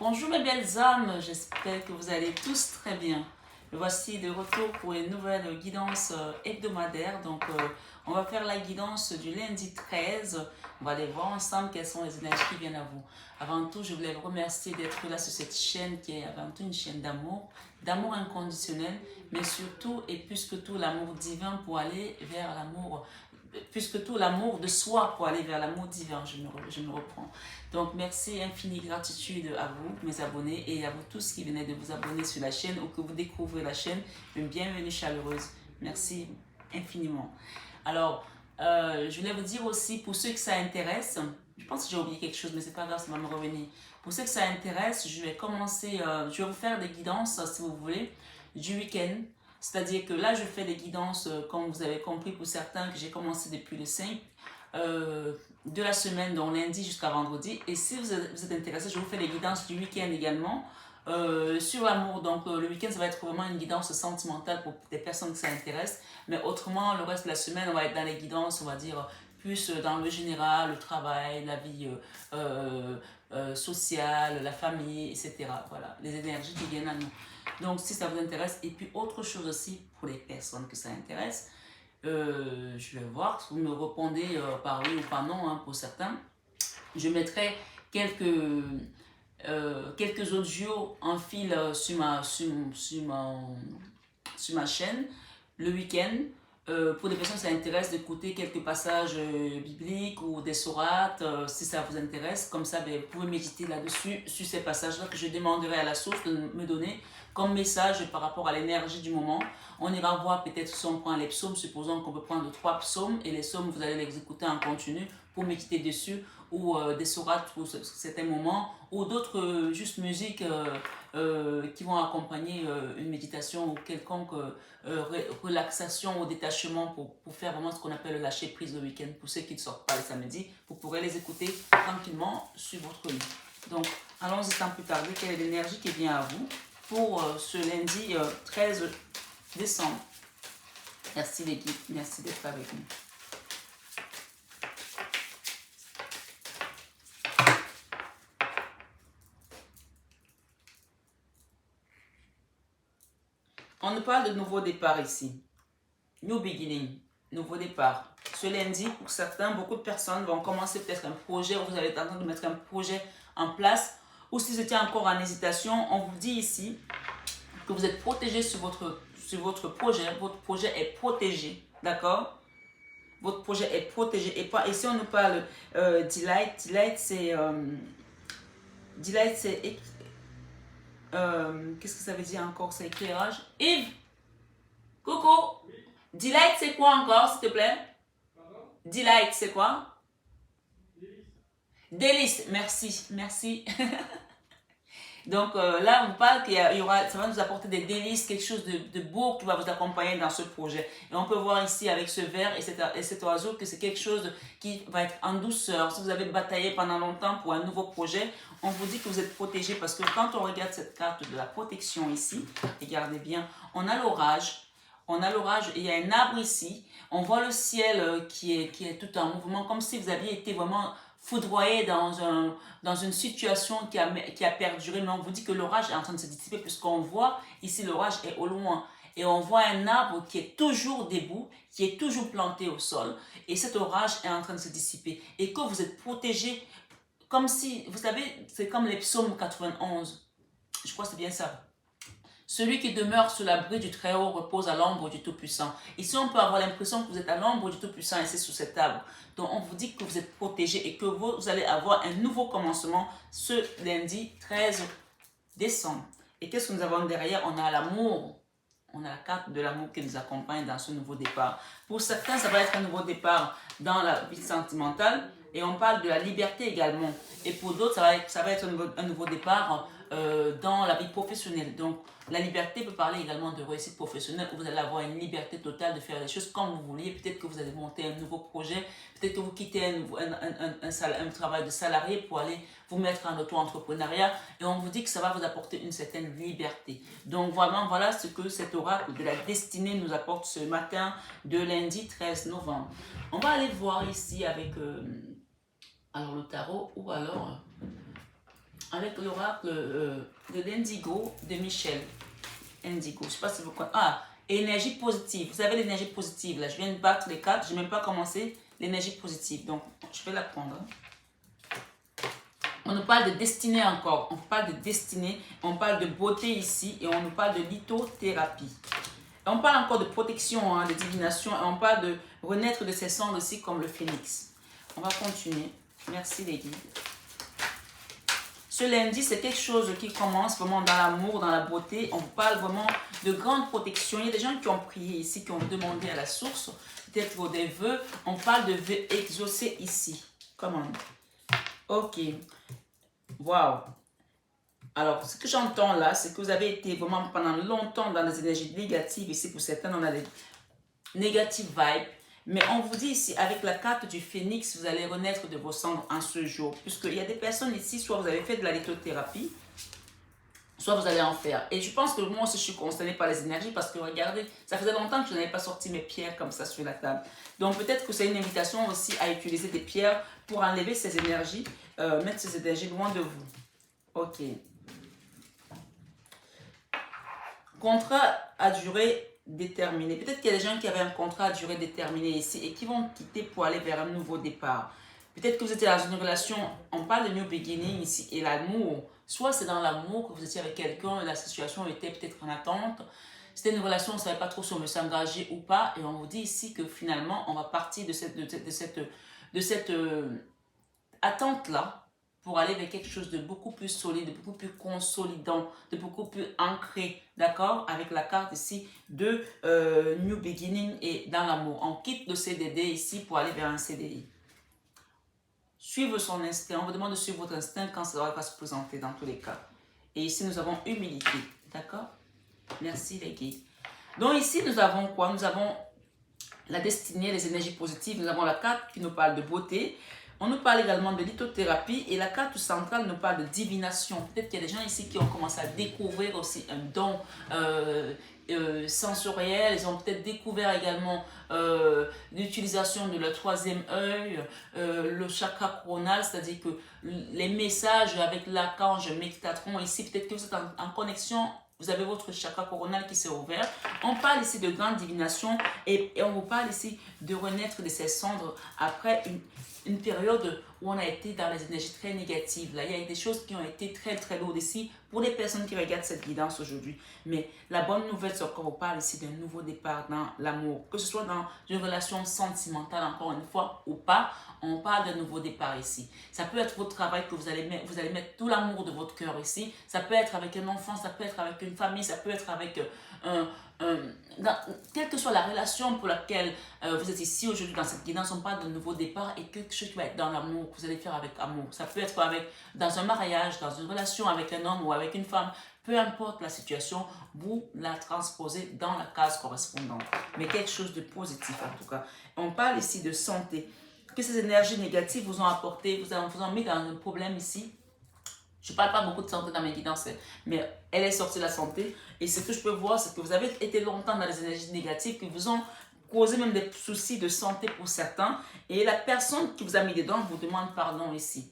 Bonjour mes belles âmes, j'espère que vous allez tous très bien. Me voici de retour pour une nouvelle guidance hebdomadaire. Donc on va faire la guidance du lundi 13. On va aller voir ensemble quelles sont les énergies qui viennent à vous. Avant tout, je voulais vous remercier d'être là sur cette chaîne qui est avant tout une chaîne d'amour inconditionnel, mais surtout et plus que tout l'amour divin pour aller vers l'amour, plus que tout l'amour de soi pour aller vers l'amour divin. Je me reprends. Donc, merci, infinie gratitude à vous, mes abonnés, et à vous tous qui venez de vous abonner sur la chaîne ou que vous découvrez la chaîne. Une bienvenue chaleureuse. Merci infiniment. Alors, je voulais vous dire aussi, pour ceux que ça intéresse, je pense que j'ai oublié quelque chose, mais c'est pas grave, ça va me revenir. Pour ceux que ça intéresse, je vais commencer, je vais vous faire des guidances, si vous voulez, du week-end. C'est-à-dire que là, je fais des guidances, comme vous avez compris pour certains, que j'ai commencé depuis le 5 de la semaine, donc lundi jusqu'à vendredi. Et si vous êtes intéressé, je vous fais les guidances du week-end également sur l'amour. Donc le week-end, ça va être vraiment une guidance sentimentale pour des personnes que ça intéresse. Mais autrement, le reste de la semaine, on va être dans les guidances, on va dire, plus dans le général, le travail, la vie sociale, la famille, etc. Voilà, les énergies qui viennent à nous. Donc si ça vous intéresse, et puis autre chose aussi pour les personnes que ça intéresse, je vais voir si vous me répondez par oui ou par non, hein, pour certains. Je mettrai quelques audios en fil sur ma chaîne le week-end. Pour des personnes qui s'intéressent d'écouter quelques passages bibliques ou des sourates, si ça vous intéresse, comme ça, ben, vous pouvez méditer là-dessus, sur ces passages-là que je demanderai à la source de me donner comme message par rapport à l'énergie du moment. On ira voir peut-être si on prend les psaumes, supposons qu'on peut prendre 3 psaumes, et les psaumes, vous allez les écouter en continu pour méditer dessus, ou des sourates pour certains moments, ou d'autres juste musiques qui vont accompagner une méditation ou quelconque relaxation ou détachement pour faire vraiment ce qu'on appelle le lâcher prise le week-end. Pour ceux qui ne sortent pas le samedi, vous pourrez les écouter tranquillement sur votre lit. Donc, allons-y sans plus tarder. Quelle est l'énergie qui vient à vous pour ce lundi 13 décembre? Merci l'équipe, merci d'être avec nous. On nous parle de nouveau départ ici. New beginning, nouveau départ. Ce lundi, pour certains, beaucoup de personnes vont commencer peut-être un projet, ou vous allez être en train de mettre un projet en place, ou si vous étiez encore en hésitation, on vous dit ici que vous êtes protégé sur votre projet. Votre projet est protégé, d'accord? Votre projet est protégé. Et si on nous parle delight, delight c'est qu'est-ce que ça veut dire encore? C'est éclairage. Yves, coucou. Delight, c'est quoi encore, s'il te plaît? Pardon? Delight, c'est quoi? Délice. Merci, merci. Donc là, on parle qu'il y aura, ça va nous apporter des délices, quelque chose de beau qui va vous accompagner dans ce projet. Et on peut voir ici avec ce verre et cet oiseau que c'est quelque chose qui va être en douceur. Si vous avez bataillé pendant longtemps pour un nouveau projet, on vous dit que vous êtes protégé parce que quand on regarde cette carte de la protection ici, regardez bien, on a l'orage. On a l'orage et il y a un arbre ici. On voit le ciel qui est tout en mouvement, comme si vous aviez été vraiment foudroyé dans une situation qui a perduré. Mais on vous dit que l'orage est en train de se dissiper puisqu'on voit ici l'orage est au loin. Et on voit un arbre qui est toujours debout, qui est toujours planté au sol. Et cet orage est en train de se dissiper. Et que vous êtes protégé, comme si, vous savez, c'est comme les psaumes 91. Je crois que c'est bien ça. Celui qui demeure sous l'abri du Très-Haut repose à l'ombre du Tout-Puissant. Ici, on peut avoir l'impression que vous êtes à l'ombre du Tout-Puissant et c'est sous cet arbre. Donc, on vous dit que vous êtes protégé et que vous allez avoir un nouveau commencement ce lundi 13 décembre. Et qu'est-ce que nous avons derrière? On a l'amour. On a la carte de l'amour qui nous accompagne dans ce nouveau départ. Pour certains, ça va être un nouveau départ dans la vie sentimentale et on parle de la liberté également. Et pour d'autres, ça va être un nouveau départ dans la vie professionnelle. Donc, la liberté peut parler également de réussite professionnelle où vous allez avoir une liberté totale de faire les choses comme vous voulez. Peut-être que vous allez monter un nouveau projet, peut-être que vous quittez un travail de salarié pour aller vous mettre en auto-entrepreneuriat et on vous dit que ça va vous apporter une certaine liberté. Donc, vraiment, voilà ce que cet oracle de la destinée nous apporte ce matin de lundi 13 novembre. On va aller voir ici avec alors le tarot ou alors avec l'oracle de l'Indigo de Michel. Indigo, je ne sais pas si vous connaissez. Ah, énergie positive. Vous avez l'énergie positive là. Je viens de battre les cartes. Je n'ai même pas commencé l'énergie positive. Donc, je vais la prendre. On nous parle de destinée encore. On parle de destinée. On parle de beauté ici. Et on nous parle de lithothérapie. Et on parle encore de protection, hein, de divination. Et on parle de renaître de ses cendres aussi comme le phénix. On va continuer. Merci les guides. Ce lundi, c'est quelque chose qui commence vraiment dans l'amour, dans la beauté. On parle vraiment de grande protection. Il y a des gens qui ont prié ici, qui ont demandé à la source, peut-être pour des vœux. On parle de vœux exaucés ici. Comment? Ok. Waouh. Alors, ce que j'entends là, c'est que vous avez été vraiment pendant longtemps dans des énergies négatives. Ici, pour certains, on a des négative vibe. Mais on vous dit ici, avec la carte du phénix, vous allez renaître de vos cendres en ce jour. Puisqu'il y a des personnes ici, soit vous avez fait de la lithothérapie, soit vous allez en faire. Et je pense que moi aussi, je suis concernée par les énergies parce que regardez, ça faisait longtemps que je n'avais pas sorti mes pierres comme ça sur la table. Donc peut-être que c'est une invitation aussi à utiliser des pierres pour enlever ces énergies, mettre ces énergies loin de vous. Ok. Contrat à durée déterminé. Peut-être qu'il y a des gens qui avaient un contrat à durée déterminée ici et qui vont quitter pour aller vers un nouveau départ. Peut-être que vous étiez dans une relation, on parle de new beginning ici, et l'amour. Soit c'est dans l'amour que vous étiez avec quelqu'un et la situation était peut-être en attente. C'était une relation, on ne savait pas trop si on veut s'engager ou pas. Et on vous dit ici que finalement, on va partir de cette attente-là pour aller vers quelque chose de beaucoup plus solide, de beaucoup plus consolidant, de beaucoup plus ancré, d'accord? Avec la carte ici de New Beginning et dans l'amour. On quitte le CDD ici pour aller vers un CDI. Suivre son instinct. On vous demande de suivre votre instinct quand ça va se présenter dans tous les cas. Et ici, nous avons humilité, d'accord? Merci les guides. Donc ici, nous avons quoi? Nous avons la destinée, les énergies positives. Nous avons la carte qui nous parle de beauté. On nous parle également de lithothérapie et la carte centrale nous parle de divination. Peut-être qu'il y a des gens ici qui ont commencé à découvrir aussi un don sensoriel. Ils ont peut-être découvert également l'utilisation de leur troisième œil, le chakra coronal, c'est-à-dire que les messages avec l'archange Métatron ici, peut-être que vous êtes en connexion. Vous avez votre chakra coronal qui s'est ouvert. On parle ici de grande divination et on vous parle ici de renaître de ses cendres après une période où on a été dans les énergies très négatives. Là, il y a des choses qui ont été très très lourdes ici pour les personnes qui regardent cette guidance aujourd'hui. Mais la bonne nouvelle, c'est qu'on vous parle ici d'un nouveau départ dans l'amour. Que ce soit dans une relation sentimentale, encore une fois, ou pas, on parle d'un nouveau départ ici. Ça peut être votre travail que vous allez mettre tout l'amour de votre cœur ici. Ça peut être avec un enfant, ça peut être avec une famille, ça peut être avec quelle que soit la relation pour laquelle vous êtes ici aujourd'hui dans cette guidance, on parle de nouveau départ et quelque chose qui va être dans l'amour, que vous allez faire avec amour. Ça peut être dans un mariage, dans une relation avec un homme ou avec une femme. Peu importe la situation, vous la transposez dans la case correspondante. Mais quelque chose de positif en tout cas. On parle ici de santé. Que ces énergies négatives vous ont apporté, vous ont mis dans un problème ici. Je ne parle pas beaucoup de santé dans mes guidances, mais elle est sortie de la santé. Et ce que je peux voir, c'est que vous avez été longtemps dans les énergies négatives qui vous ont causé même des soucis de santé pour certains. Et la personne qui vous a mis dedans vous demande pardon ici.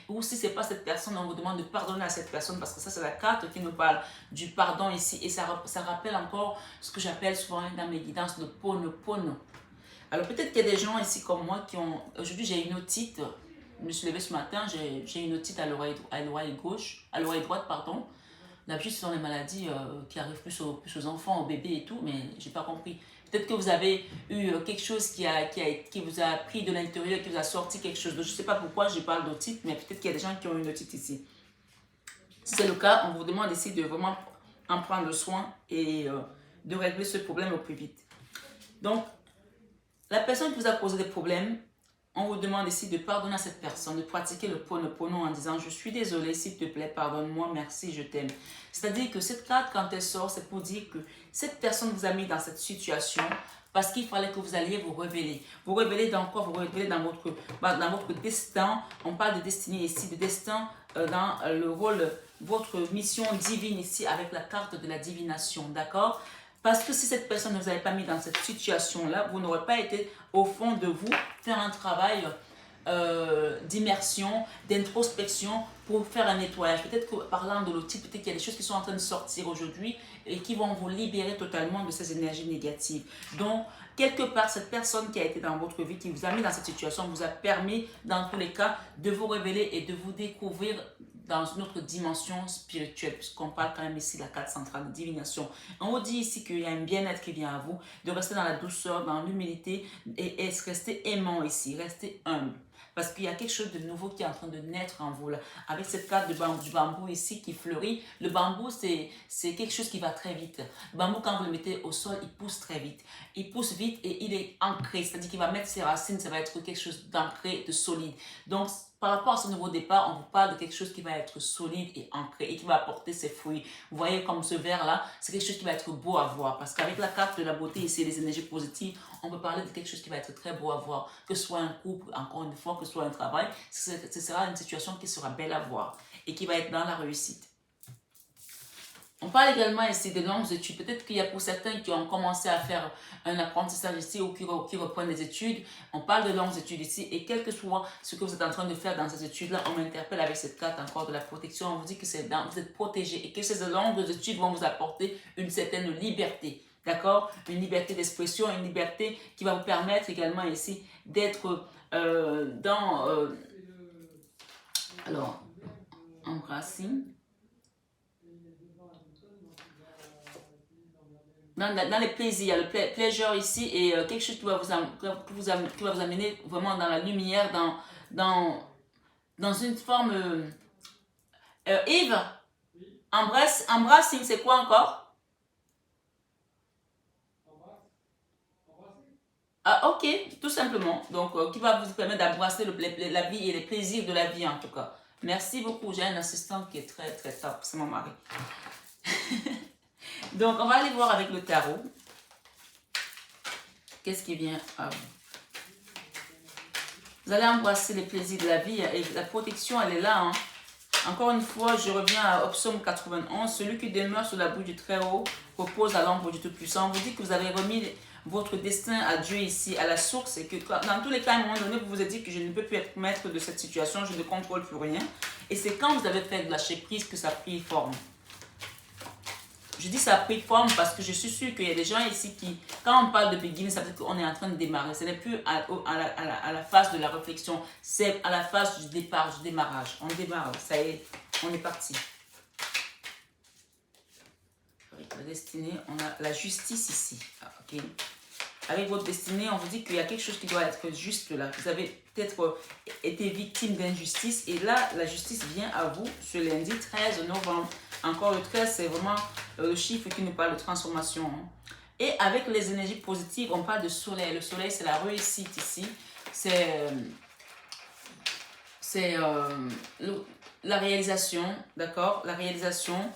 Ou si ce n'est pas cette personne, on vous demande de pardonner à cette personne parce que ça, c'est la carte qui nous parle du pardon ici. Et ça rappelle encore ce que j'appelle souvent dans mes guidances le pono. Alors peut-être qu'il y a des gens ici comme moi qui ont... Aujourd'hui, j'ai une otite. Je me suis levée ce matin, j'ai une otite à l'oreille gauche, à l'oreille droite, pardon. D'habitude, ce sont des maladies qui arrivent plus aux enfants, aux bébés et tout, mais je n'ai pas compris. Peut-être que vous avez eu quelque chose qui vous a pris de l'intérieur, qui vous a sorti quelque chose. Donc, je ne sais pas pourquoi je parle d'otite, mais peut-être qu'il y a des gens qui ont une otite ici. Si c'est le cas, on vous demande ici de vraiment en prendre soin et de régler ce problème au plus vite. Donc, la personne qui vous a causé des problèmes, on vous demande ici de pardonner à cette personne, de pratiquer le pono en disant « Je suis désolé, s'il te plaît, pardonne-moi, merci, je t'aime ». C'est-à-dire que cette carte, quand elle sort, c'est pour dire que cette personne vous a mis dans cette situation parce qu'il fallait que vous alliez vous révéler. Vous révéler dans quoi? Vous révéler dans votre destin. On parle de destinée ici, de destin dans le rôle, votre mission divine ici avec la carte de la divination, d'accord? Parce que si cette personne ne vous avait pas mis dans cette situation-là, vous n'aurez pas été au fond de vous faire un travail d'immersion, d'introspection pour faire un nettoyage. Peut-être que parlant de l'outil, peut-être qu'il y a des choses qui sont en train de sortir aujourd'hui et qui vont vous libérer totalement de ces énergies négatives. Donc, quelque part, cette personne qui a été dans votre vie, qui vous a mis dans cette situation, vous a permis, dans tous les cas, de vous révéler et de vous découvrir dans une autre dimension spirituelle, puisqu'on parle quand même ici de la carte centrale de divination. On vous dit ici qu'il y a un bien-être qui vient à vous, de rester dans la douceur, dans l'humilité et rester aimant ici, rester humble. Parce qu'il y a quelque chose de nouveau qui est en train de naître en vous là. Avec cette carte du bambou ici qui fleurit, le bambou c'est quelque chose qui va très vite. Le bambou, quand vous le mettez au sol, il pousse très vite. Il pousse vite et il est ancré, c'est-à-dire qu'il va mettre ses racines, ça va être quelque chose d'ancré, de solide. Donc, par rapport à ce nouveau départ, on vous parle de quelque chose qui va être solide et ancré et qui va apporter ses fruits. Vous voyez comme ce verre-là, c'est quelque chose qui va être beau à voir. Parce qu'avec la carte de la beauté ici, les énergies positives, on peut parler de quelque chose qui va être très beau à voir. Que ce soit un couple, encore une fois, que ce soit un travail, ce sera une situation qui sera belle à voir et qui va être dans la réussite. On parle également ici de longues études. Peut-être qu'il y a pour certains qui ont commencé à faire un apprentissage ici ou qui reprennent les études. On parle de longues études ici et quel que soit ce que vous êtes en train de faire dans ces études-là, on m'interpelle avec cette carte encore de la protection. On vous dit que vous êtes protégé et que ces longues études vont vous apporter une certaine liberté. D'accord? Une liberté d'expression, une liberté qui va vous permettre également ici d'être alors, embrassing. Dans les plaisirs, il y a le pleasure ici et quelque chose qui va vous amener vraiment dans la lumière, dans une forme... Yves, embrassing, c'est quoi encore? Ah, ok, tout simplement. Donc, qui va vous permettre d'embrasser la vie et les plaisirs de la vie en tout cas. Merci beaucoup. J'ai un assistant qui est très très top, c'est mon mari. Donc, on va aller voir avec le tarot. Qu'est-ce qui vient à vous? Vous allez embrasser les plaisirs de la vie et la protection, elle est là. Hein. Encore une fois, je reviens à Psaume 91. Celui qui demeure sur la bouche du Très-Haut repose à l'ombre du Tout-Puissant. On vous dit que vous avez remis votre destin à Dieu ici, à la source, et que dans tous les cas, à un moment donné, vous vous êtes dit que je ne peux plus être maître de cette situation, je ne contrôle plus rien. Et c'est quand vous avez fait de lâcher prise que ça a pris forme. Je dis ça a pris forme parce que je suis sûre qu'il y a des gens ici qui, quand on parle de beginning, ça veut dire qu'on est en train de démarrer. Ce n'est plus à la phase de la réflexion, c'est à la phase du départ, du démarrage. On démarre, ça y est, on est parti. Avec la destinée, on a la justice ici. Ah, ok. Avec votre destinée, on vous dit qu'il y a quelque chose qui doit être juste là. Vous avez peut-être été victime d'injustice et là, la justice vient à vous ce lundi 13 novembre. Encore le 13, c'est vraiment le chiffre qui nous parle de transformation. Hein. Et avec les énergies positives, on parle de soleil. Le soleil, c'est la réussite ici. C'est la réalisation, d'accord? La réalisation,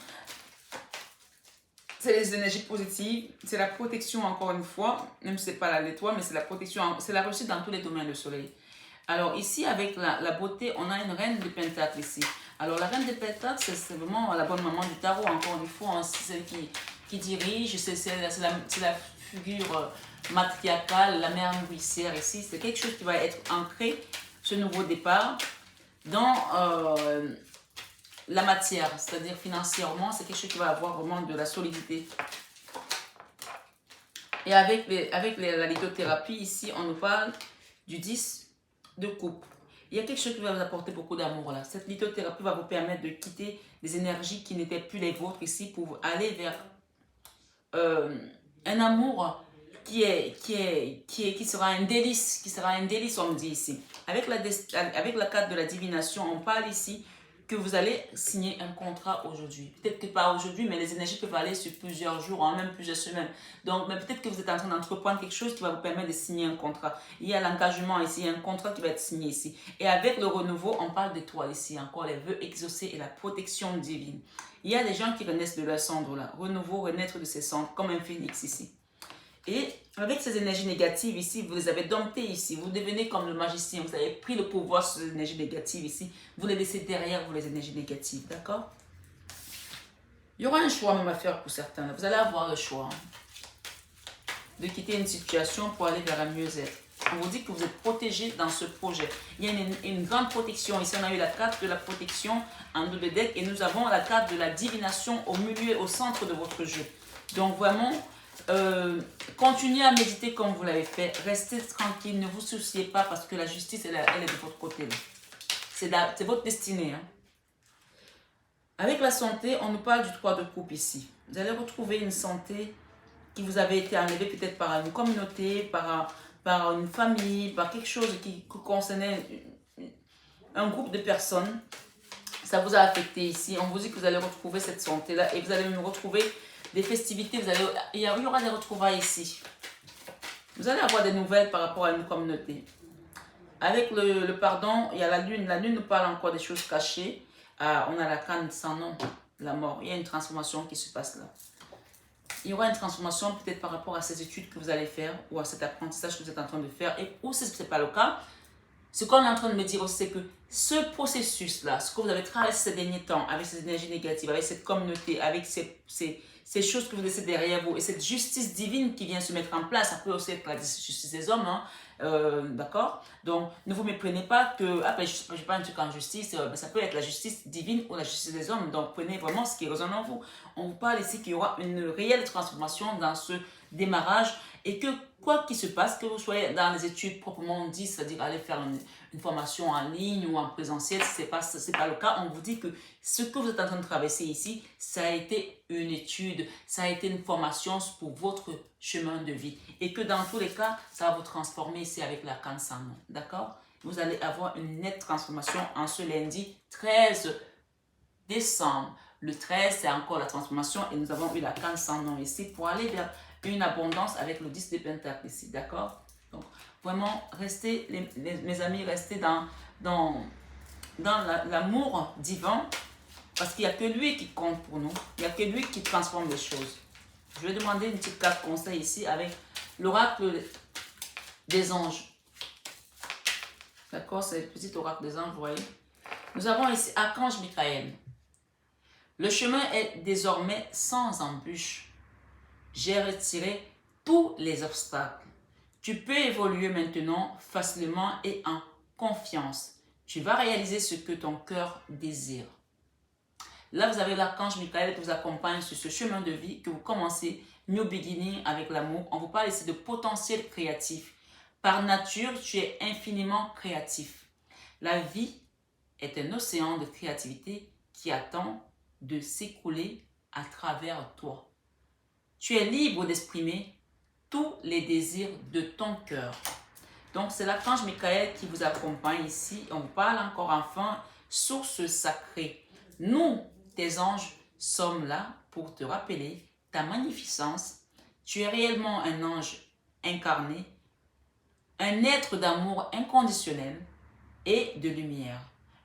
c'est les énergies positives, c'est la protection encore une fois, même si ce n'est pas l'étoile, mais c'est la protection, c'est la réussite dans tous les domaines, le soleil. Alors ici, avec la beauté, on a une reine de pentacles ici. Alors la reine de pentacles, c'est vraiment la bonne maman du tarot, encore une fois, hein, c'est celle qui dirige, c'est la figure matriarcale, la mère nourricière ici. C'est quelque chose qui va être ancré, ce nouveau départ, dans la matière, c'est-à-dire financièrement, c'est quelque chose qui va avoir vraiment de la solidité. Et avec la lithothérapie, ici, on nous parle du 10 de coupe. Il y a quelque chose qui va vous apporter beaucoup d'amour là. Cette lithothérapie va vous permettre de quitter des énergies qui n'étaient plus les vôtres ici pour aller vers un amour qui sera un délice, on me dit ici. Avec la carte de la divination, on parle ici que vous allez signer un contrat aujourd'hui. Peut-être que pas aujourd'hui, mais les énergies peuvent aller sur plusieurs jours, hein, même plusieurs semaines. Donc, peut-être que vous êtes en train d'entreprendre quelque chose qui va vous permettre de signer un contrat. Il y a l'engagement ici, il y a un contrat qui va être signé ici. Et avec le renouveau, on parle d'étoiles ici, encore les vœux exaucés et la protection divine. Il y a des gens qui renaissent de leur cendre là. Renouveau, renaître de ses cendres, comme un phénix ici. Et avec ces énergies négatives ici, vous les avez domptées ici. Vous devenez comme le magicien. Vous avez pris le pouvoir sur ces énergies négatives ici. Vous les laissez derrière vous, les énergies négatives. D'accord? Il y aura un choix même à faire pour certains. Vous allez avoir le choix de quitter une situation pour aller vers un mieux-être. On vous dit que vous êtes protégé dans ce projet. Il y a une grande protection. Ici, on a eu la carte de la protection en double deck et nous avons la carte de la divination au milieu, au centre de votre jeu. Donc vraiment, continuez à méditer comme vous l'avez fait. Restez tranquille, ne vous souciez pas parce que la justice, elle est de votre côté. C'est votre destinée. Hein. Avec la santé, on nous parle du 3 de coupe ici. Vous allez retrouver une santé qui vous avait été enlevée peut-être par une communauté, par une famille, par quelque chose qui concernait un groupe de personnes. Ça vous a affecté ici. On vous dit que vous allez retrouver cette santé-là et vous allez même retrouver des festivités. Il y aura des retrouvailles ici. Vous allez avoir des nouvelles par rapport à une communauté. Avec le pardon, il y a la lune. La lune nous parle encore des choses cachées. On a la canne sans nom, la mort. Il y a une transformation qui se passe là. Il y aura une transformation peut-être par rapport à ces études que vous allez faire ou à cet apprentissage que vous êtes en train de faire. Et ou si ce n'est pas le cas, ce qu'on est en train de me dire aussi, c'est que ce processus-là, ce que vous avez traversé ces derniers temps, avec ces énergies négatives, avec cette communauté, avec ces choses que vous laissez derrière vous, et cette justice divine qui vient se mettre en place, ça peut aussi être la justice des hommes, hein, d'accord? Donc, ne vous méprenez pas que, après, je ne pas un truc en justice, ça peut être la justice divine ou la justice des hommes, donc prenez vraiment ce qui résonne en vous. On vous parle ici qu'il y aura une réelle transformation dans ce démarrage, et que quoi qu'il se passe, que vous soyez dans les études proprement dit, c'est-à-dire aller faire une formation en ligne ou en présentiel, si ce n'est pas le cas, on vous dit que ce que vous êtes en train de traverser ici, ça a été une étude, ça a été une formation pour votre chemin de vie. Et que dans tous les cas, ça va vous transformer ici avec la canne sans nom. D'accord? Vous allez avoir une nette transformation en ce lundi 13 décembre. Le 13, c'est encore la transformation et nous avons eu la canne sans nom ici pour aller vers une abondance avec le 10 de Pentacle ici, d'accord? Donc, vraiment, restez, mes amis, restez dans l'amour divin parce qu'il n'y a que lui qui compte pour nous. Il n'y a que lui qui transforme les choses. Je vais demander une petite carte conseil ici avec l'oracle des anges. D'accord? C'est le petit oracle des anges, vous voyez? Nous avons ici Archange Michael. Le chemin est désormais sans embûche. J'ai retiré tous les obstacles. Tu peux évoluer maintenant facilement et en confiance. Tu vas réaliser ce que ton cœur désire. Là, vous avez l'archange Michael qui vous accompagne sur ce chemin de vie que vous commencez New Beginning avec l'amour. On vous parle ici de potentiel créatif. Par nature, tu es infiniment créatif. La vie est un océan de créativité qui attend de s'écouler à travers toi. Tu es libre d'exprimer tous les désirs de ton cœur. Donc, c'est l'archange Michael qui vous accompagne ici. On vous parle encore enfin, source sacrée. Nous, tes anges, sommes là pour te rappeler ta magnificence. Tu es réellement un ange incarné, un être d'amour inconditionnel et de lumière,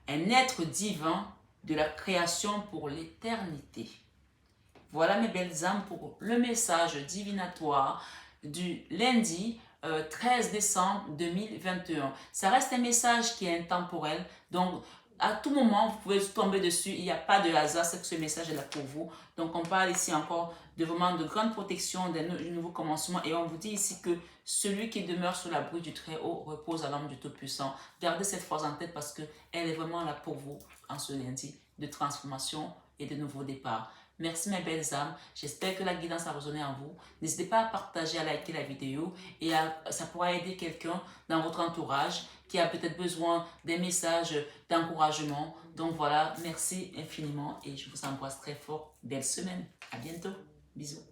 un être divin de la création pour l'éternité. Voilà mes belles âmes pour le message divinatoire du lundi 13 décembre 2021. Ça reste un message qui est intemporel, donc à tout moment vous pouvez tomber dessus, il n'y a pas de hasard, c'est que ce message est là pour vous. Donc on parle ici encore de vraiment de grande protection, d'un nouveau commencement et on vous dit ici que celui qui demeure sous l'abri du Très-Haut repose à l'âme du Tout-Puissant. Gardez cette phrase en tête parce qu'elle est vraiment là pour vous en ce lundi de transformation et de nouveau départ. Merci mes belles âmes, j'espère que la guidance a résonné en vous. N'hésitez pas à partager, à liker la vidéo et ça pourra aider quelqu'un dans votre entourage qui a peut-être besoin des messages d'encouragement. Donc voilà, merci infiniment et je vous embrasse très fort. Belle semaine, à bientôt, bisous.